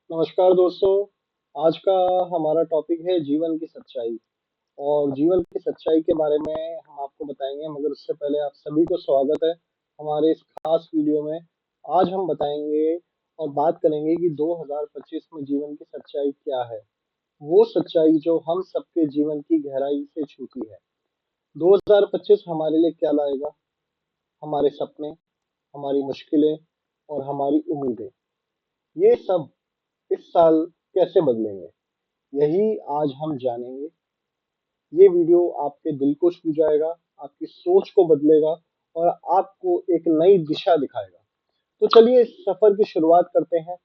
नमस्कार दोस्तों। आज का हमारा टॉपिक है जीवन की सच्चाई। और जीवन की सच्चाई के बारे में हम आपको बताएंगे, मगर उससे पहले आप सभी को स्वागत है हमारे इस खास वीडियो में। आज हम बताएंगे और बात करेंगे कि 2025 में जीवन की सच्चाई क्या है। वो सच्चाई जो हम सबके जीवन की गहराई से छूती है। 2025 हमारे लिए क्या लाएगा? हमारे सपने, हमारी मुश्किलें और हमारी उम्मीदें, ये सब इस साल कैसे बदलेंगे, यही आज हम जानेंगे। ये वीडियो आपके दिल को छू जाएगा, आपकी सोच को बदलेगा और आपको एक नई दिशा दिखाएगा। तो चलिए इस सफर की शुरुआत करते हैं।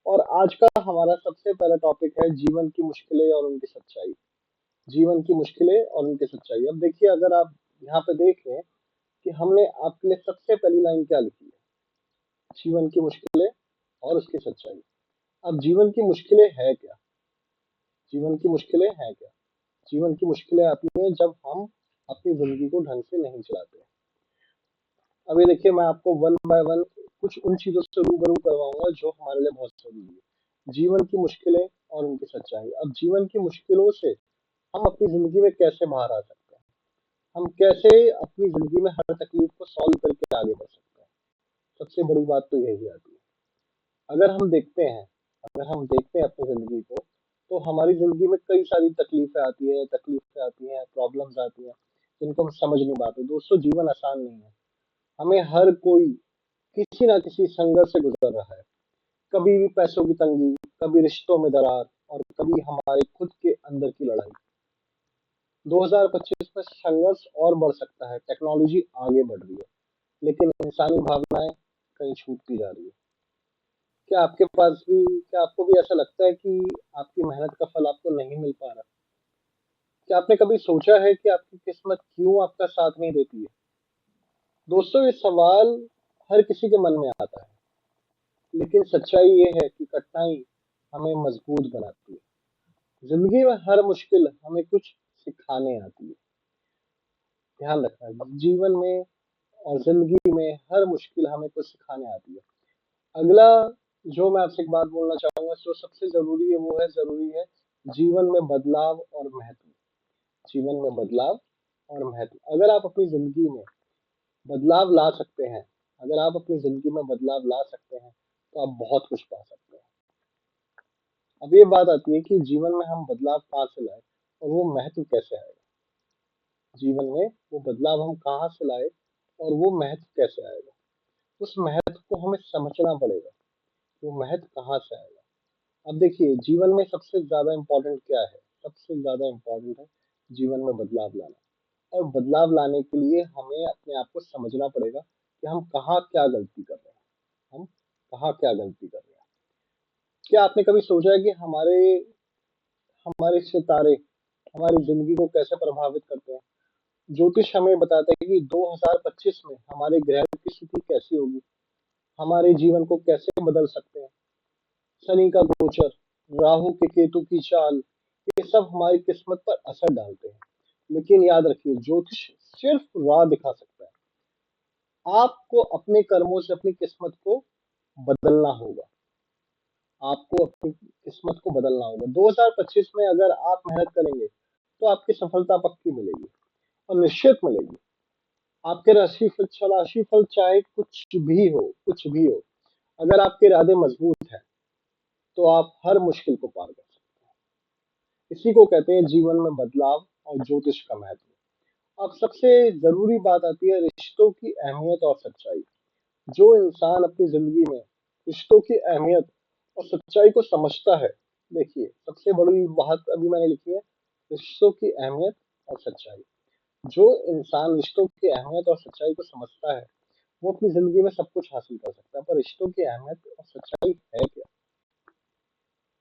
और आज का हमारा सबसे पहला टॉपिक है जीवन की मुश्किलें और उनकी सच्चाई। जीवन की मुश्किलें और उनकी सच्चाई। अब देखिए, अगर आप यहाँ पे देखें कि हमने आपके लिए सबसे पहली लाइन क्या लिखी है, जीवन की मुश्किलें और उसकी सच्चाई। अब जीवन की मुश्किलें है क्या? जीवन की मुश्किलें हैं क्या? जीवन की मुश्किलें आती हैं जब हम अपनी जिंदगी को ढंग से नहीं चलाते। अभी देखिए, मैं आपको वन बाय वन कुछ उन चीजों से रूबरू करवाऊंगा जो हमारे लिए बहुत जरूरी है। जीवन की मुश्किलें और उनकी सच्चाई। अब जीवन की मुश्किलों से हम अपनी जिंदगी में कैसे बाहर आ सकते हैं? हम कैसे अपनी जिंदगी में हर तकलीफ को सॉल्व करके आगे बढ़ सकते हैं? सबसे बड़ी बात तो यही आती है। अगर हम देखते हैं अगर हम देखते हैं अपनी जिंदगी को, तो हमारी जिंदगी में कई सारी तकलीफें आती हैं, प्रॉब्लम्स आती हैं, जिनको हम समझ नहीं पाते। दोस्तों, जीवन आसान नहीं है। हमें हर कोई किसी ना किसी संघर्ष से गुजर रहा है। कभी पैसों की तंगी, कभी रिश्तों में दरार, और कभी हमारे खुद के अंदर की लड़ाई। 2025 में संघर्ष और बढ़ सकता है, टेक्नोलॉजी आगे बढ़ रही है, लेकिन इंसानी भावनाएं कहीं छूटती जा रही है। क्या आपको भी ऐसा लगता है कि आपकी मेहनत का फल आपको नहीं मिल पा रहा? क्या आपने कभी सोचा है कि आपकी किस्मत क्यों आपका साथ नहीं देती है? दोस्तों, ये सवाल हर किसी के मन में आता है, लेकिन सच्चाई ये है कि कठिनाई हमें मजबूत बनाती है। जिंदगी में हर मुश्किल हमें कुछ सिखाने आती है। ध्यान रखना, जीवन में और जिंदगी में हर मुश्किल हमें कुछ सिखाने आती है। अगला जो मैं आपसे एक बात बोलना चाहूंगा, जो सबसे जरूरी है, वो है जरूरी है जीवन में बदलाव और महत्व। जीवन में बदलाव और महत्व। अगर आप अपनी जिंदगी में बदलाव ला सकते हैं अगर आप अपनी जिंदगी में बदलाव ला सकते हैं, तो आप बहुत कुछ पा सकते हैं। अब ये बात आती है कि जीवन में हम बदलाव कहाँ से लाए और वो महत्व कैसे आएगा। जीवन में वो बदलाव हम कहाँ से लाए और वो महत्व कैसे आएगा? उस महत्व को हमें समझना पड़ेगा। वो महत्व कहाँ से आएगा? अब देखिए, जीवन में सबसे ज्यादा इम्पोर्टेंट क्या है? सबसे ज्यादा इम्पोर्टेंट है जीवन में बदलाव लाना। और बदलाव लाने के लिए हमें अपने आप को समझना पड़ेगा कि हम कहाँ क्या गलती कर रहे हैं। हम कहाँ क्या गलती कर रहे हैं? क्या आपने कभी सोचा है कि हमारे हमारे सितारे हमारी जिंदगी को कैसे प्रभावित करते हैं? ज्योतिष हमें बताता है कि 2025 में हमारे ग्रह की स्थिति कैसी होगी, हमारे जीवन को कैसे बदल सकते हैं। शनि का गोचर, राहु के केतु की चाल, ये सब हमारी किस्मत पर असर डालते हैं। लेकिन याद रखिए, ज्योतिष सिर्फ राह दिखा सकता है। आपको अपने कर्मों से अपनी किस्मत को बदलना होगा। आपको अपनी किस्मत को बदलना होगा। 2025 में अगर आप मेहनत करेंगे, तो आपकी सफलता पक्की मिलेगी और निश्चित मिलेगी। आपके राशिफल चाहे कुछ भी हो, अगर आपके इरादे मजबूत हैं, तो आप हर मुश्किल को पार कर सकते हैं। इसी को कहते हैं जीवन में बदलाव और ज्योतिष का महत्व। अब सबसे जरूरी बात आती है रिश्तों की अहमियत और सच्चाई। जो इंसान अपनी जिंदगी में रिश्तों की अहमियत और सच्चाई को समझता है, देखिए, सबसे बड़ी बात अभी मैंने लिखी है, रिश्तों की अहमियत और सच्चाई। जो इंसान रिश्तों की अहमियत और सच्चाई को समझता है, वो अपनी जिंदगी में सब कुछ हासिल कर सकता है। पर रिश्तों की अहमियत और सच्चाई है क्या?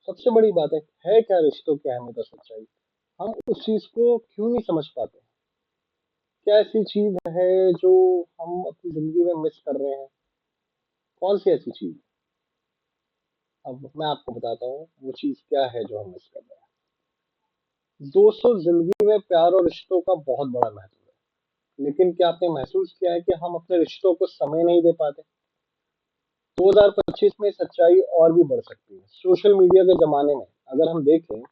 सबसे बड़ी बात है क्या रिश्तों की अहमियत और सच्चाई? हम उस चीज को क्यों नहीं समझ पाते? क्या ऐसी चीज है जो हम अपनी जिंदगी में मिस कर रहे हैं? कौन सी ऐसी चीज? अब मैं आपको बताता हूँ वो चीज क्या है जो हम मिस कर रहे हैं। दोस्तों, जिंदगी में प्यार और रिश्तों का बहुत बड़ा महत्व है, लेकिन क्या आपने महसूस किया है कि हम अपने रिश्तों को समय नहीं दे पाते? 2025 में सच्चाई और भी बढ़ सकती है। सोशल मीडिया के जमाने में अगर हम देखें,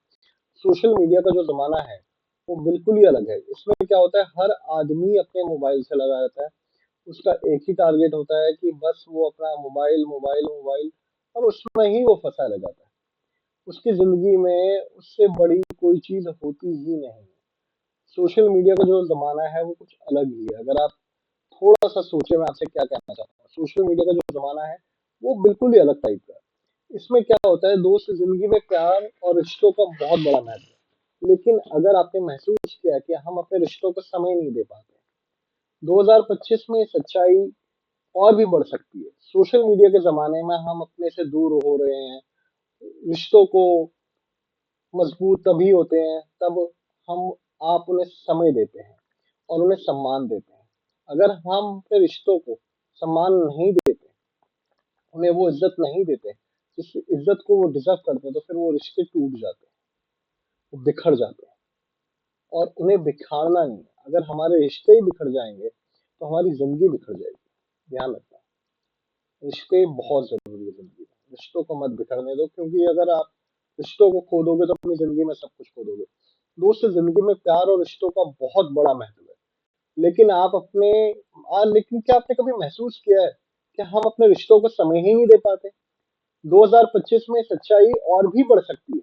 सोशल मीडिया का जो जमाना है वो बिल्कुल ही अलग है। इसमें क्या होता है, हर आदमी अपने मोबाइल से लगा रहता है। उसका एक ही टारगेट होता है कि बस वो अपना मोबाइल मोबाइल मोबाइल, और उसमें ही वो फंसा रह जाता है। उसकी जिंदगी में उससे बड़ी कोई चीज होती ही नहीं है। सोशल मीडिया का जो जमाना है वो कुछ अलग ही है। अगर आप थोड़ा सा सोचे, मैं आपसे क्या कहना चाहता हूँ, सोशल मीडिया का जो जमाना है वो बिल्कुल ही अलग टाइप का है। इसमें क्या होता है, दोस्त जिंदगी में प्यार और रिश्तों का बहुत बड़ा महत्व है। लेकिन अगर आपने महसूस किया कि हम अपने रिश्तों को समय नहीं दे पाते, 2025 में सच्चाई और भी बढ़ सकती है। सोशल मीडिया के जमाने में हम अपने से दूर हो रहे हैं। रिश्तों को मजबूत तभी होते हैं तब हम आप उन्हें समय देते हैं और उन्हें सम्मान देते हैं। अगर हम अपने रिश्तों को सम्मान नहीं देते, उन्हें वो इज्जत नहीं देते जिस इज्जत को वो डिजर्व करते हैं, तो फिर वो रिश्ते टूट जाते हैं, वो बिखर जाते हैं। और उन्हें बिखारना नहीं है। अगर हमारे रिश्ते ही बिखर जाएंगे तो हमारी जिंदगी बिखर जाएगी। ध्यान रखना, रिश्ते बहुत जरूरी है जिंदगी में। रिश्तों को मत बिखरने दो, क्योंकि अगर आप रिश्तों को खो दोगे तो अपनी जिंदगी में सब कुछ खो दोगे। दोस्त, जिंदगी में प्यार और रिश्तों का बहुत बड़ा महत्व है। लेकिन आप अपने लेकिन क्या आपने कभी महसूस किया है कि हम अपने रिश्तों को समय ही नहीं दे पाते? 2025 में सच्चाई और भी बढ़ सकती है।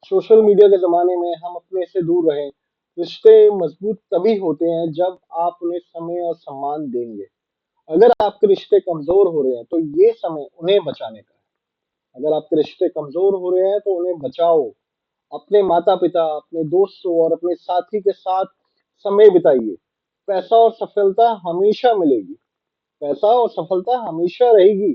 सोशल मीडिया के जमाने में हम अपने से दूर रहें। रिश्ते मजबूत तभी होते हैं जब आप उन्हें समय और सम्मान देंगे। अगर आपके रिश्ते कमजोर हो रहे हैं तो ये समय उन्हें बचाने का है। अगर आपके रिश्ते कमजोर हो रहे हैं तो उन्हें बचाओ। अपने माता पिता, अपने दोस्तों और अपने साथी के साथ समय बिताइए। पैसा और सफलता हमेशा मिलेगी, पैसा और सफलता हमेशा रहेगी,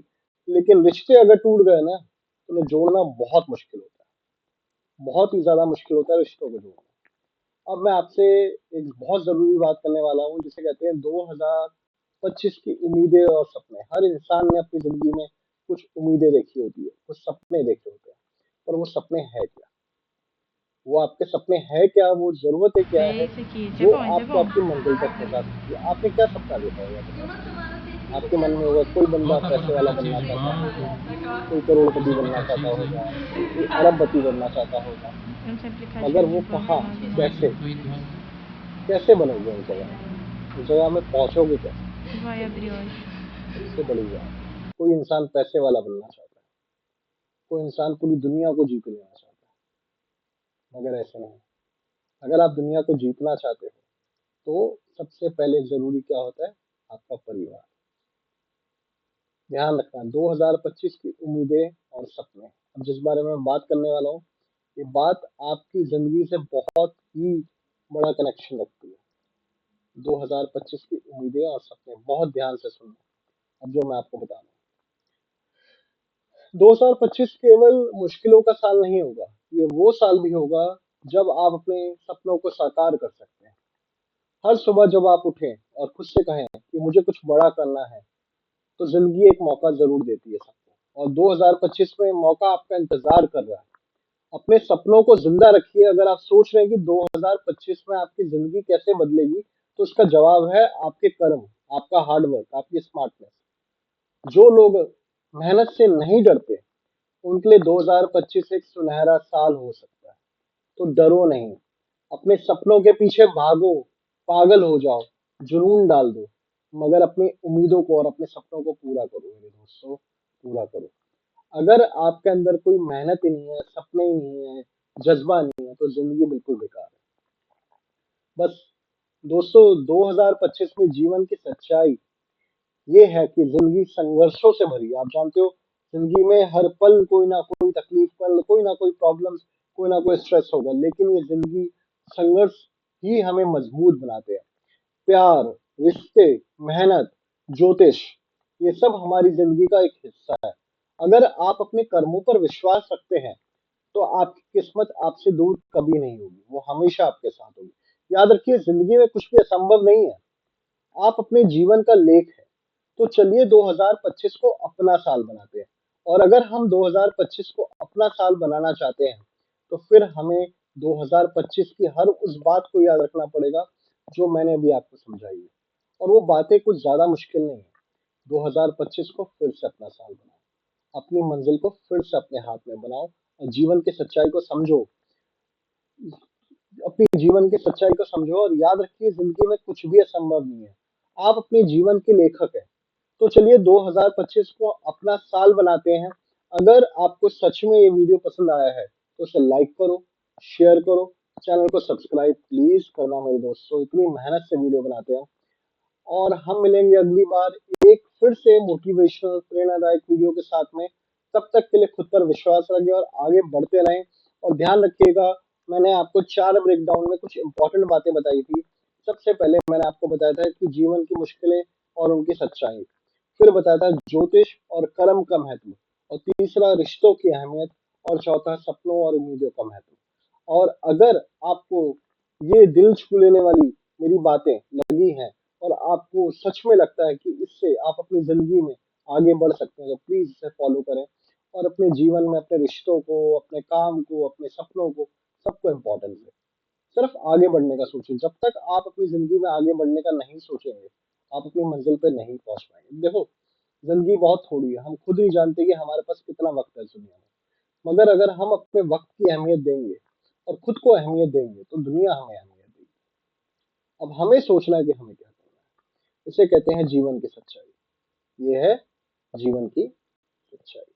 लेकिन रिश्ते अगर टूट गए ना तो उन्हें जोड़ना बहुत मुश्किल होता है। बहुत ही ज्यादा मुश्किल होता है रिश्तों को जोड़ना। अब मैं आपसे एक बहुत जरूरी बात करने वाला हूँ, जिसे कहते हैं 2025 की उम्मीदें और सपने। हर इंसान ने अपनी जिंदगी में कुछ उम्मीदें देखी होती है, कुछ सपने देखे होते हैं, पर वो सपने हैं क्या? वो आपके सपने हैं क्या? वो जरूरतें क्या है Esse aqui, isso é जो bom, isso é आपको bom. आपकी मंजिल तक पहुंचा सकती है? आपने क्या सपना देखा होगा, बताओ? आपके मन में होगा, कोई बंदा Volta para पैसे वाला बनना aplicativo de चाहता banco, होगा, कोई करोड़पति os बनना चाहता aplicativos होगा, aí. कोई अरबपति बनना चाहता होगा। Eu não sei मगर aplicativo de वो banco, कहाँ, não, Isso não. vai कैसे, substituir tudo. कैसे बनोगे उस जगह में? उस जगह में पहुंचोगे कैसे? Vai abrir hoje. सबसे बड़ी बात, कोई इंसान पैसे वाला बनना चाहता है, कोई इंसान पूरी दुनिया को जीत लेना चाहता है, मगर ऐसा नहीं। अगर आप दुनिया को जीतना चाहते हो तो सबसे पहले जरूरी क्या होता है? आपका परिवार। ध्यान रखना, 2025 की उम्मीदें और सपने, अब जिस बारे में मैं बात करने वाला हूँ, ये बात आपकी जिंदगी से बहुत ही बड़ा कनेक्शन रखती है। 2025 की उम्मीदें और सपने, बहुत ध्यान से सुनना अब जो मैं आपको बता रहा हूँ। 2025 केवल मुश्किलों का साल नहीं होगा, ये वो साल भी होगा जब आप अपने सपनों को साकार कर सकते हैं। हर सुबह जब आप उठें और खुद से कहें कि मुझे कुछ बड़ा करना है, तो जिंदगी एक मौका जरूर देती है सबको, और 2025 में मौका आपका इंतजार कर रहा है। अपने सपनों को जिंदा रखिए। अगर आप सोच रहे हैं कि 2025 में आपकी जिंदगी कैसे बदलेगी, तो इसका जवाब है आपके कर्म, आपका हार्डवर्क, आपकी स्मार्टनेस। जो लोग मेहनत से नहीं डरते, उनके लिए 2025 एक सुनहरा साल हो सकता है। तो डरो नहीं, अपने सपनों के पीछे भागो, पागल हो जाओ, जुनून डाल दो, मगर अपनी उम्मीदों को और अपने सपनों को पूरा करो मेरे दोस्तों, पूरा करो। अगर आपके अंदर कोई मेहनत ही नहीं है, सपने ही नहीं है, जज्बा नहीं है, तो जिंदगी बिल्कुल बेकार है। बस दोस्तों, 2025 में जीवन की सच्चाई ये है कि जिंदगी संघर्षों से भरी है। आप जानते हो, जिंदगी में हर पल कोई ना कोई तकलीफ, पल कोई ना कोई प्रॉब्लम, कोई ना कोई स्ट्रेस होगा, लेकिन ये जिंदगी संघर्ष ही हमें मजबूत बनाते हैं। प्यार, रिश्ते, मेहनत, ज्योतिष, ये सब हमारी जिंदगी का एक हिस्सा है। अगर आप अपने कर्मों पर विश्वास रखते हैं तो आपकी किस्मत आपसे दूर कभी नहीं होगी, वो हमेशा आपके साथ होगी। याद रखिए, जिंदगी में कुछ भी असंभव नहीं है, आप अपने जीवन का लेख है। तो चलिए 2025 को अपना साल बनाते हैं। और अगर हम 2025 को अपना साल बनाना चाहते हैं तो फिर हमें 2025 की हर उस बात को याद रखना पड़ेगा जो मैंने अभी आपको समझाई है। और वो बातें कुछ ज्यादा मुश्किल नहीं है। 2025 को फिर से अपना साल बनाएं। अपनी मंजिल को फिर से अपने हाथ में बनाओ और जीवन की सच्चाई को समझो। अपनी जीवन की सच्चाई को समझो और याद रखिए, जिंदगी में कुछ भी असंभव नहीं है। आप अपने जीवन के लेखक हैं। तो चलिए 2025 को अपना साल बनाते हैं। अगर आपको सच में ये वीडियो पसंद आया है तो इसे लाइक करो, शेयर करो, चैनल को सब्सक्राइब प्लीज करना मेरे दोस्तों, इतनी मेहनत से वीडियो बनाते हैं। और हम मिलेंगे अगली बार एक फिर से मोटिवेशनल प्रेरणादायक वीडियो के साथ में। तब तक के लिए खुद पर विश्वास रखें और आगे बढ़ते रहें। और ध्यान रखिएगा, मैंने आपको 4 ब्रेकडाउन में कुछ इंपॉर्टेंट बातें बताई थी। सबसे पहले मैंने आपको बताया था कि जीवन की मुश्किलें और उनकी सच्चाई, फिर बताया था ज्योतिष और कर्म का महत्व, और तीसरा रिश्तों की अहमियत, और चौथा सपनों और उम्मीदों का महत्व। और अगर आपको ये दिल छू लेने वाली मेरी बातें लगी हैं और आपको सच में लगता है कि इससे आप अपनी जिंदगी में आगे बढ़ सकते हैं, तो प्लीज इसे फॉलो करें और अपने जीवन में अपने रिश्तों को, अपने काम को, अपने सपनों को, सबको इम्पोर्टेंस दें। सिर्फ आगे बढ़ने का सोचें। जब तक आप अपनी जिंदगी में आगे बढ़ने का नहीं सोचेंगे, आप अपनी मंजिल पे नहीं पहुंच पाएंगे। देखो, जिंदगी बहुत थोड़ी है, हम खुद नहीं जानते कि हमारे पास कितना वक्त है इस दुनिया में। मगर अगर हम अपने वक्त की अहमियत देंगे और खुद को अहमियत देंगे तो दुनिया हमें अहमियत देगी। अब हमें सोचना है कि हमें क्या करना है। इसे कहते हैं जीवन की सच्चाई। ये है जीवन की सच्चाई।